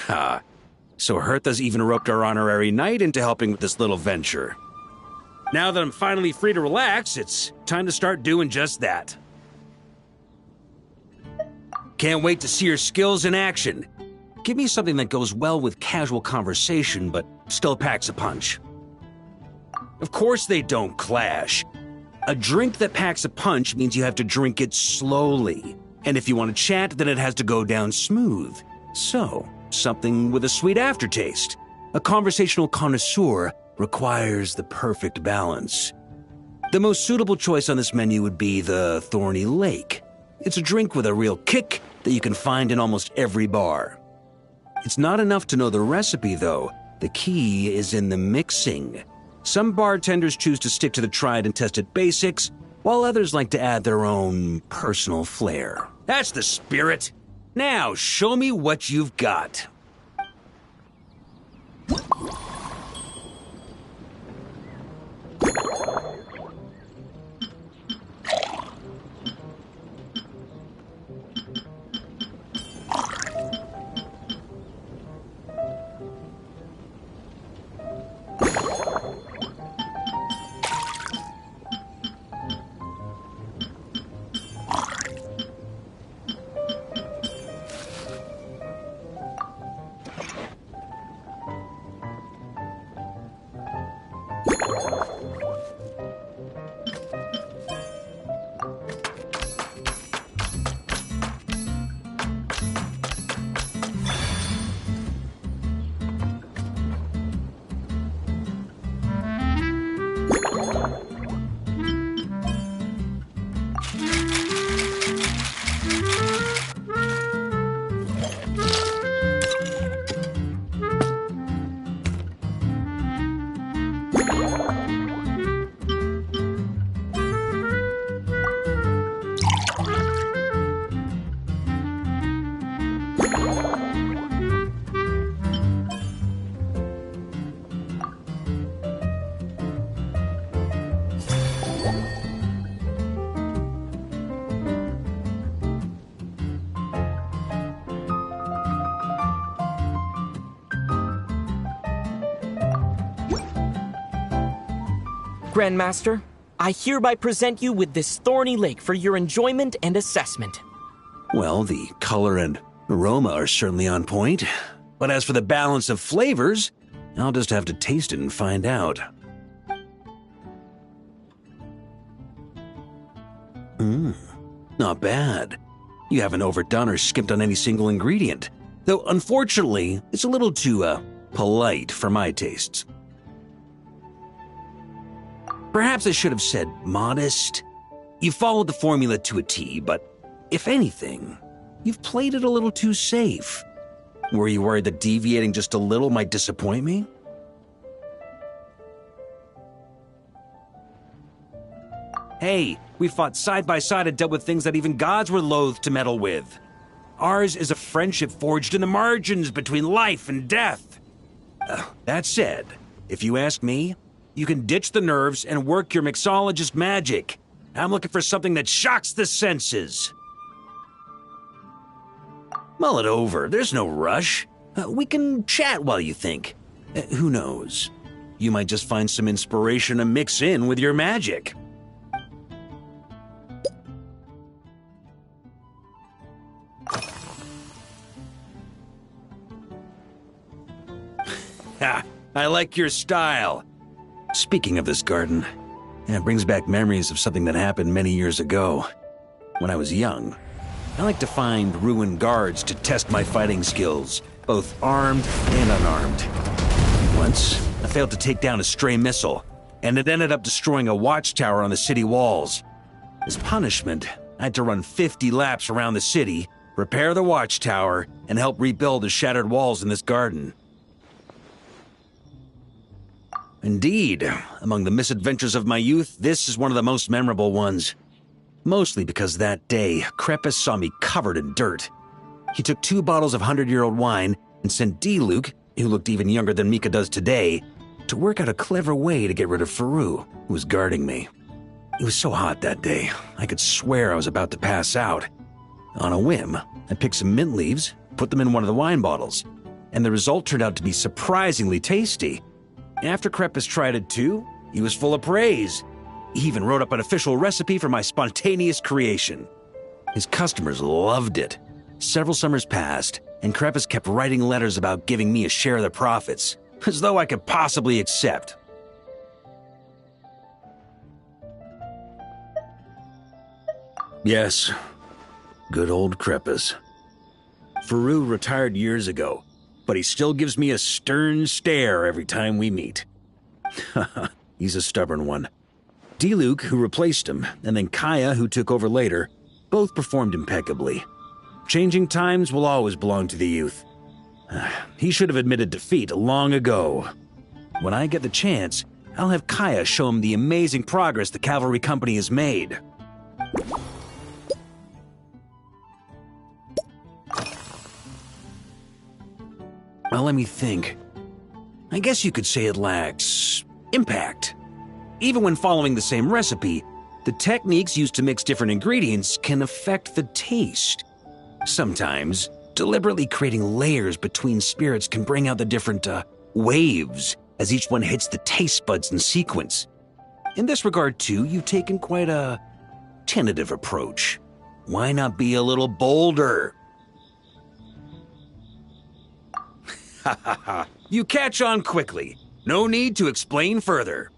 Ha. So Hertha's even roped our honorary knight into helping with this little venture. Now that I'm finally free to relax, it's time to start doing just that. Can't wait to see your skills in action. Give me something that goes well with casual conversation, but still packs a punch. Of course they don't clash. A drink that packs a punch means you have to drink it slowly. And if you want to chat, then it has to go down smooth. So, something with a sweet aftertaste. A conversational connoisseur requires the perfect balance. The most suitable choice on this menu would be the Thorny Lake. It's a drink with a real kick that you can find in almost every bar. It's not enough to know the recipe, though. The key is in the mixing. Some bartenders choose to stick to the tried and tested basics, while others like to add their own personal flair. That's the spirit! Now, show me what you've got. Grandmaster, I hereby present you with this Thorny Lake for your enjoyment and assessment. Well, the color and aroma are certainly on point. But as for the balance of flavors, I'll just have to taste it and find out. Not bad. You haven't overdone or skimped on any single ingredient. Though, unfortunately, it's a little too, polite for my tastes. Perhaps I should have said modest. You followed the formula to a T, but if anything, you've played it a little too safe. Were you worried that deviating just a little might disappoint me? Hey, we fought side by side and dealt with things that even gods were loath to meddle with. Ours is a friendship forged in the margins between life and death. That said, if you ask me, you can ditch the nerves and work your mixologist magic. I'm looking for something that shocks the senses. Mull it over. There's no rush. We can chat while you think. Who knows? You might just find some inspiration to mix in with your magic. Ha! I like your style. Speaking of this garden, it brings back memories of something that happened many years ago. When I was young, I like to find ruined guards to test my fighting skills, both armed and unarmed. Once, I failed to take down a stray missile, and it ended up destroying a watchtower on the city walls. As punishment, I had to run 50 laps around the city, repair the watchtower, and help rebuild the shattered walls in this garden. Indeed, among the misadventures of my youth, this is one of the most memorable ones. Mostly because that day, Krepus saw me covered in dirt. He took 2 bottles of 100-year-old wine and sent D-Luke, who looked even younger than Mika does today, to work out a clever way to get rid of Faru, who was guarding me. It was so hot that day, I could swear I was about to pass out. On a whim, I picked some mint leaves, put them in one of the wine bottles, and the result turned out to be surprisingly tasty. After Krepus tried it too, he was full of praise. He even wrote up an official recipe for my spontaneous creation. His customers loved it. Several summers passed, and Krepus kept writing letters about giving me a share of the profits, as though I could possibly accept. Yes, good old Krepus. Faru retired years ago, but he still gives me a stern stare every time we meet. He's a stubborn one. D-Luke, who replaced him, and then Kaya, who took over later, both performed impeccably. Changing times will always belong to the youth. He should have admitted defeat long ago. When I get the chance, I'll have Kaya show him the amazing progress the cavalry company has made. Well, let me think. I guess you could say it lacks impact. Even when following the same recipe, the techniques used to mix different ingredients can affect the taste. Sometimes, deliberately creating layers between spirits can bring out the different waves as each one hits the taste buds in sequence. In this regard, too, you've taken quite a tentative approach. Why not be a little bolder? Ha ha ha. You catch on quickly. No need to explain further.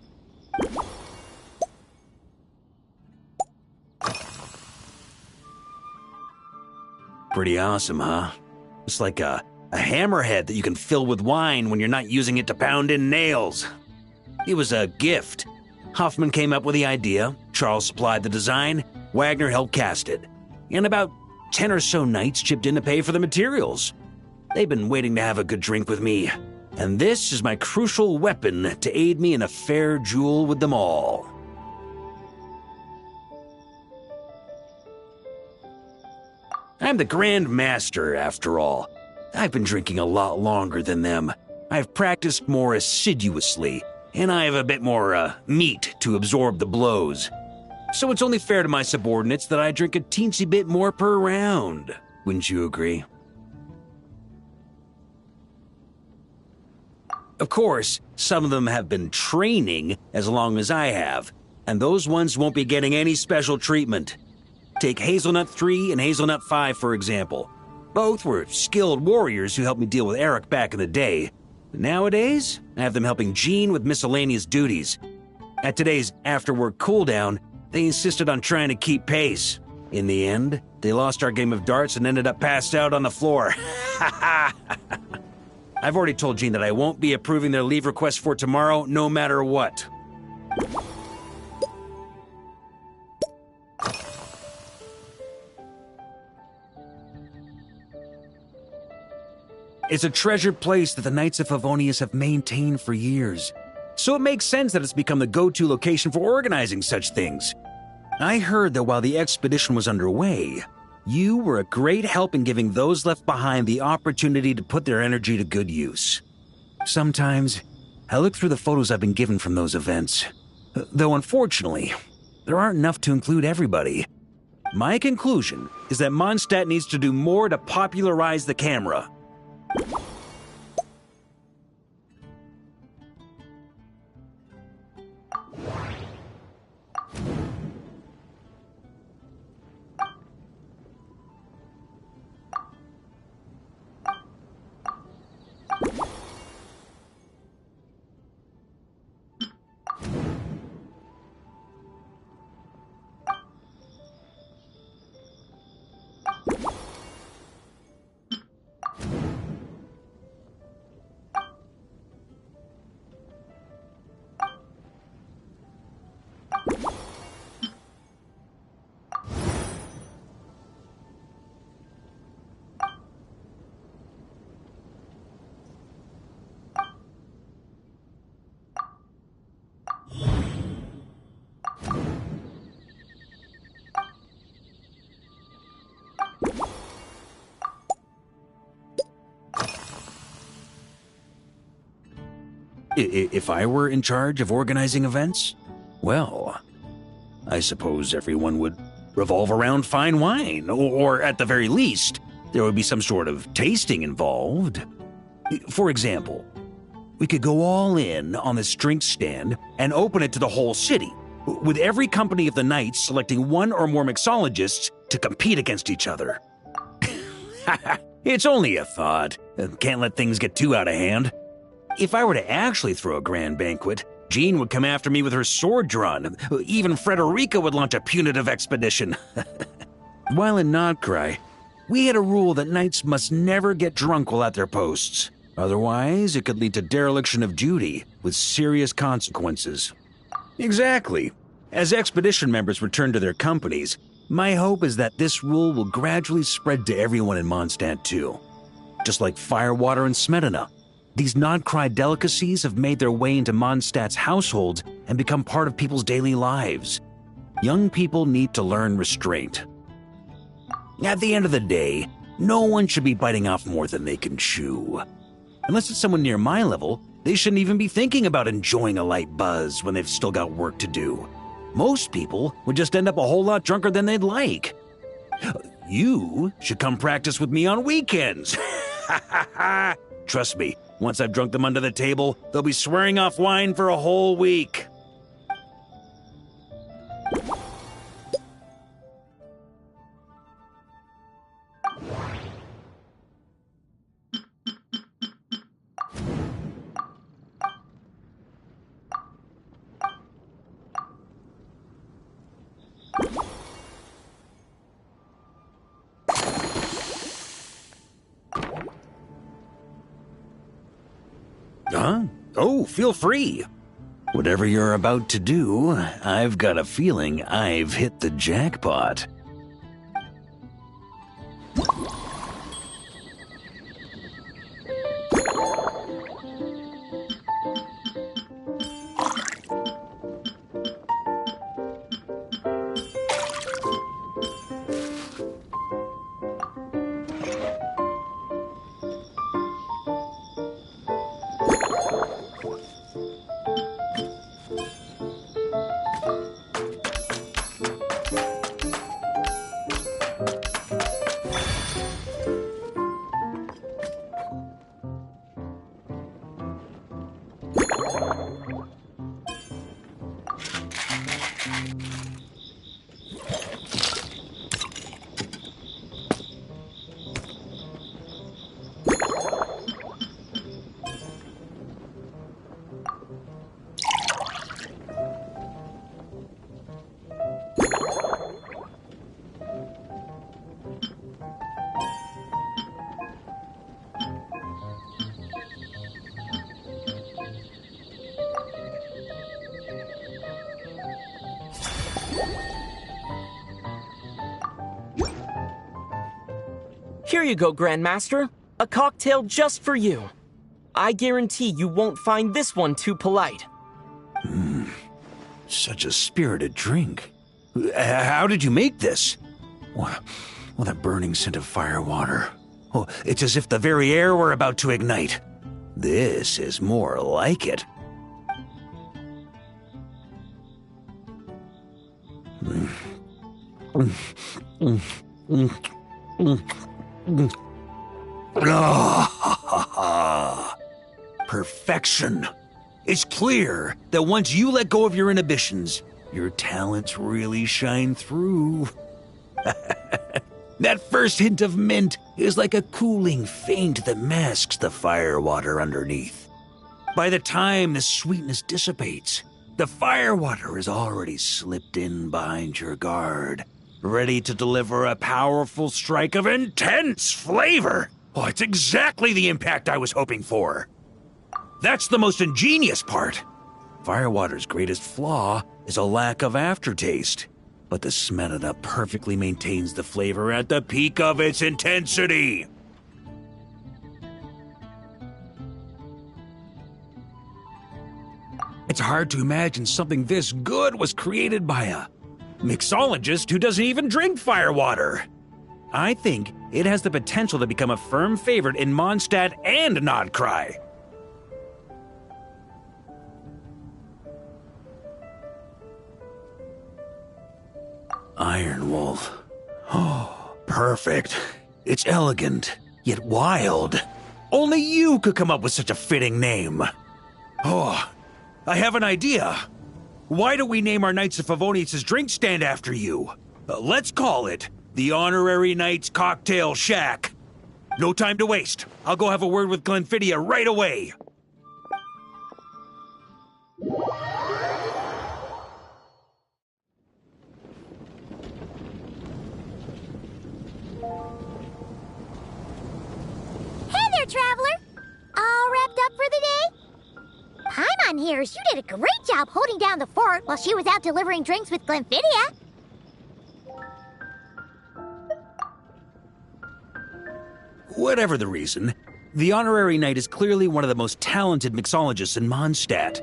Pretty awesome, huh? It's like a hammerhead that you can fill with wine when you're not using it to pound in nails. It was a gift. Hoffman came up with the idea, Charles supplied the design, Wagner helped cast it. And about 10 or so knights chipped in to pay for the materials. They've been waiting to have a good drink with me, and this is my crucial weapon to aid me in a fair duel with them all. I'm the Grand Master, after all. I've been drinking a lot longer than them. I've practiced more assiduously, and I have a bit more meat to absorb the blows. So it's only fair to my subordinates that I drink a teensy bit more per round. Wouldn't you agree? Of course, some of them have been training as long as I have, and those ones won't be getting any special treatment. Take Hazelnut 3 and Hazelnut 5, for example. Both were skilled warriors who helped me deal with Eric back in the day. But nowadays, I have them helping Jean with miscellaneous duties. At today's after-work cooldown, they insisted on trying to keep pace. In the end, they lost our game of darts and ended up passed out on the floor. I've already told Jean that I won't be approving their leave request for tomorrow, no matter what. It's a treasured place that the Knights of Favonius have maintained for years. So it makes sense that it's become the go-to location for organizing such things. I heard that while the expedition was underway, you were a great help in giving those left behind the opportunity to put their energy to good use. Sometimes, I look through the photos I've been given from those events. Though unfortunately, there aren't enough to include everybody. My conclusion is that Mondstadt needs to do more to popularize the camera. If I were in charge of organizing events, well, I suppose everyone would revolve around fine wine, or at the very least, there would be some sort of tasting involved. For example, we could go all in on this drink stand and open it to the whole city, with every company of the night selecting one or more mixologists to compete against each other. It's only a thought. Can't let things get too out of hand. If I were to actually throw a grand banquet, Jean would come after me with her sword drawn. Even Frederica would launch a punitive expedition. While in Nodcry, we had a rule that knights must never get drunk while at their posts. Otherwise, it could lead to dereliction of duty, with serious consequences. Exactly. As expedition members return to their companies, my hope is that this rule will gradually spread to everyone in Mondstadt too. Just like firewater and Smedina, these Nodcry delicacies have made their way into Mondstadt's households and become part of people's daily lives. Young people need to learn restraint. At the end of the day, no one should be biting off more than they can chew. Unless it's someone near my level, they shouldn't even be thinking about enjoying a light buzz when they've still got work to do. Most people would just end up a whole lot drunker than they'd like. You should come practice with me on weekends. Trust me, once I've drunk them under the table, they'll be swearing off wine for a whole week. Huh? Oh, feel free. Whatever you're about to do, I've got a feeling I've hit the jackpot. Here you go, Grandmaster. A cocktail just for you. I guarantee you won't find this one too polite. Such a spirited drink. How did you make this? Well, that burning scent of firewater. Oh, it's as if the very air were about to ignite. This is more like it. Perfection. It's clear that once you let go of your inhibitions, your talents really shine through. That first hint of mint is like a cooling feint that masks the firewater underneath. By the time the sweetness dissipates, the firewater is already slipped in behind your guard, ready to deliver a powerful strike of intense flavor. Oh, it's exactly the impact I was hoping for. That's the most ingenious part. Firewater's greatest flaw is a lack of aftertaste, but the Smedina perfectly maintains the flavor at the peak of its intensity. It's hard to imagine something this good was created by a mixologist who doesn't even drink firewater. I think it has the potential to become a firm favorite in Mondstadt and Nodcry. Iron Wolf. Oh, perfect. It's elegant, yet wild. Only you could come up with such a fitting name. Oh, I have an idea. Why don't we name our Knights of Favonius' drink stand after you? Let's call it the Honorary Knights Cocktail Shack. No time to waste. I'll go have a word with Glenfiddia right away. Hey there, traveler! All wrapped up for the day? Paimon hears you did a great job holding down the fort while she was out delivering drinks with Glenfiddia. Whatever the reason, the Honorary Knight is clearly one of the most talented mixologists in Mondstadt.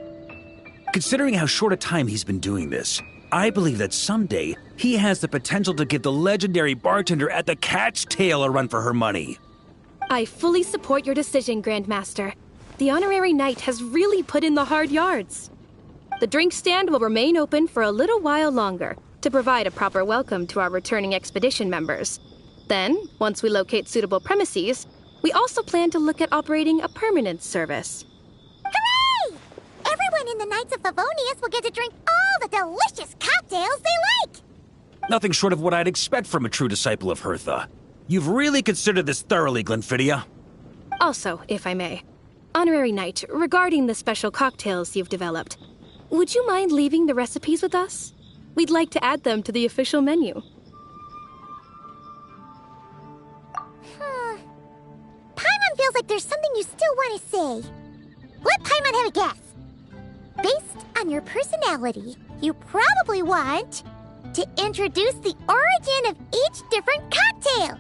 Considering how short a time he's been doing this, I believe that someday he has the potential to give the legendary bartender at the Cat's Tail a run for her money. I fully support your decision, Grandmaster. The Honorary Knight has really put in the hard yards. The drink stand will remain open for a little while longer to provide a proper welcome to our returning expedition members. Then, once we locate suitable premises, we also plan to look at operating a permanent service. Hooray! Everyone in the Knights of Favonius will get to drink all the delicious cocktails they like! Nothing short of what I'd expect from a true disciple of Hertha. You've really considered this thoroughly, Glenfiddia. Also, if I may, Honorary Knight, regarding the special cocktails you've developed, would you mind leaving the recipes with us? We'd like to add them to the official menu. Paimon feels like there's something you still want to say. Let Paimon have a guess. Based on your personality, you probably want to introduce the origin of each different cocktail.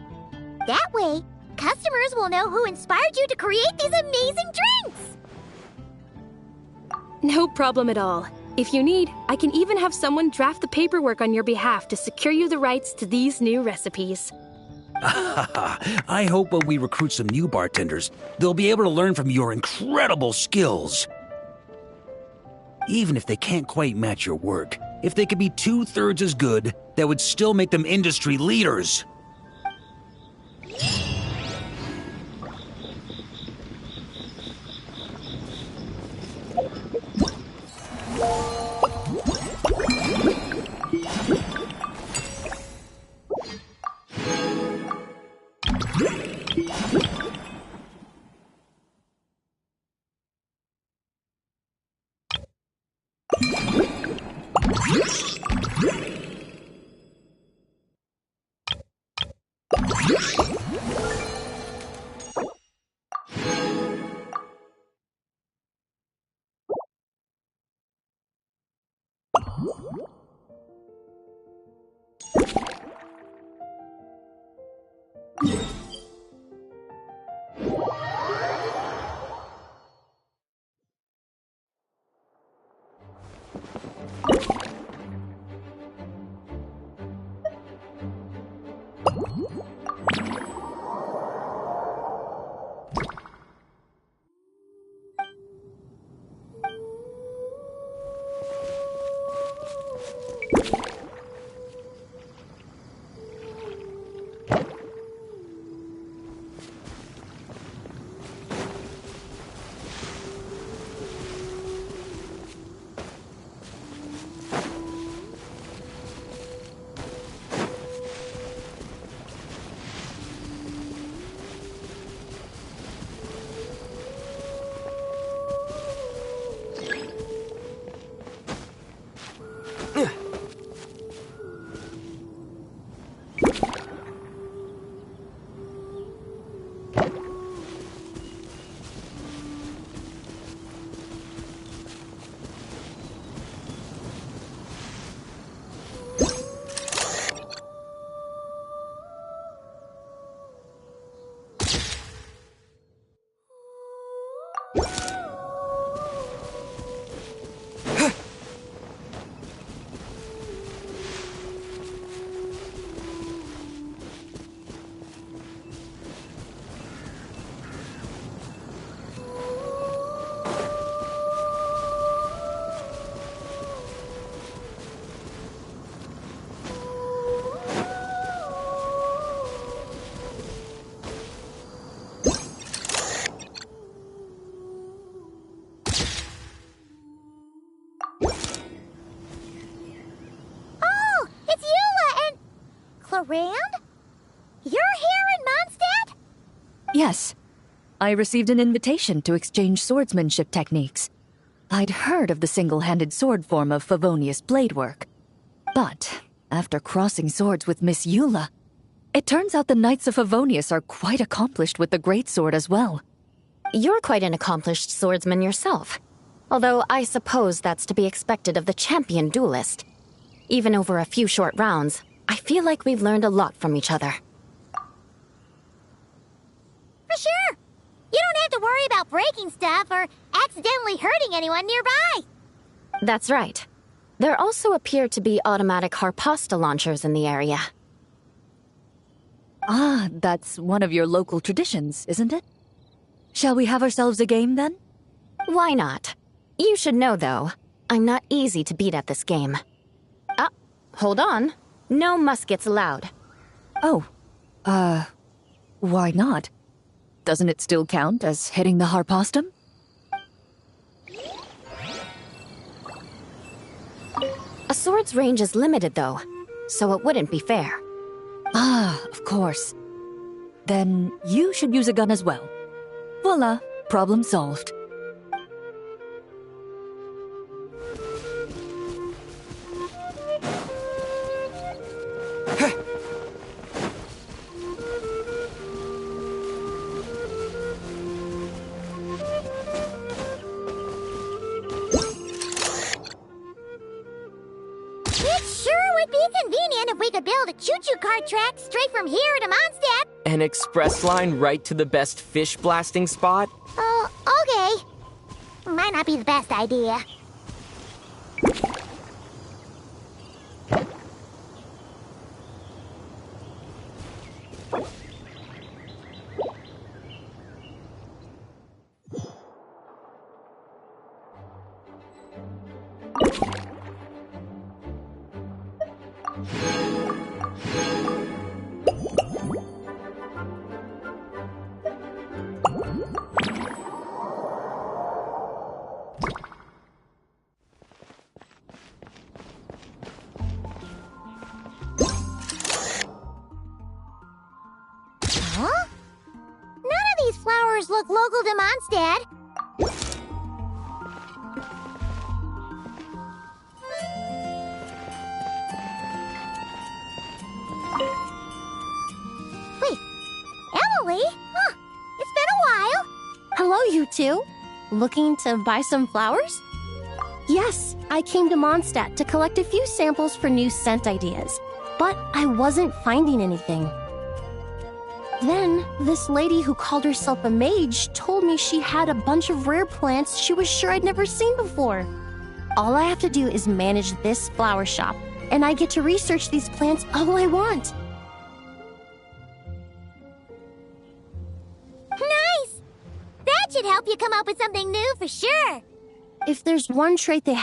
That way, customers will know who inspired you to create these amazing drinks. No problem at all. If you need, I can even have someone draft the paperwork on your behalf to secure you the rights to these new recipes. I hope when we recruit some new bartenders, they'll be able to learn from your incredible skills. Even if they can't quite match your work, if they could be 2/3 as good, that would still make them industry leaders. around? You're here in Mondstadt? Yes. I received an invitation to exchange swordsmanship techniques. I'd heard of the single-handed sword form of Favonius blade work. But, after crossing swords with Miss Eula, it turns out the Knights of Favonius are quite accomplished with the greatsword as well. You're quite an accomplished swordsman yourself. Although I suppose that's to be expected of the champion duelist. Even over a few short rounds, I feel like we've learned a lot from each other. For sure. You don't have to worry about breaking stuff or accidentally hurting anyone nearby. That's right. There also appear to be automatic harpasta launchers in the area. Ah, that's one of your local traditions, isn't it? Shall we have ourselves a game, then? Why not? You should know, though, I'm not easy to beat at this game. Ah, hold on. No muskets allowed. Oh, why not? Doesn't it still count as hitting the harpastum? A sword's range is limited, though, so it wouldn't be fair. Ah, of course. Then you should use a gun as well. Voila, problem solved. We could build a choo-choo cart track straight from here to Mondstadt. An express line right to the best fish blasting spot? Oh, okay. Might not be the best idea. Huh? None of these flowers look local to Mondstadt. Wait, Emily? Huh, it's been a while. Hello, you two. Looking to buy some flowers? Yes, I came to Mondstadt to collect a few samples for new scent ideas, but I wasn't finding anything. Then, this lady who called herself a mage told me she had a bunch of rare plants she was sure I'd never seen before. All I have to do is manage this flower shop, and I get to research these plants all I want. Nice! That should help you come up with something new for sure. If there's one trait they have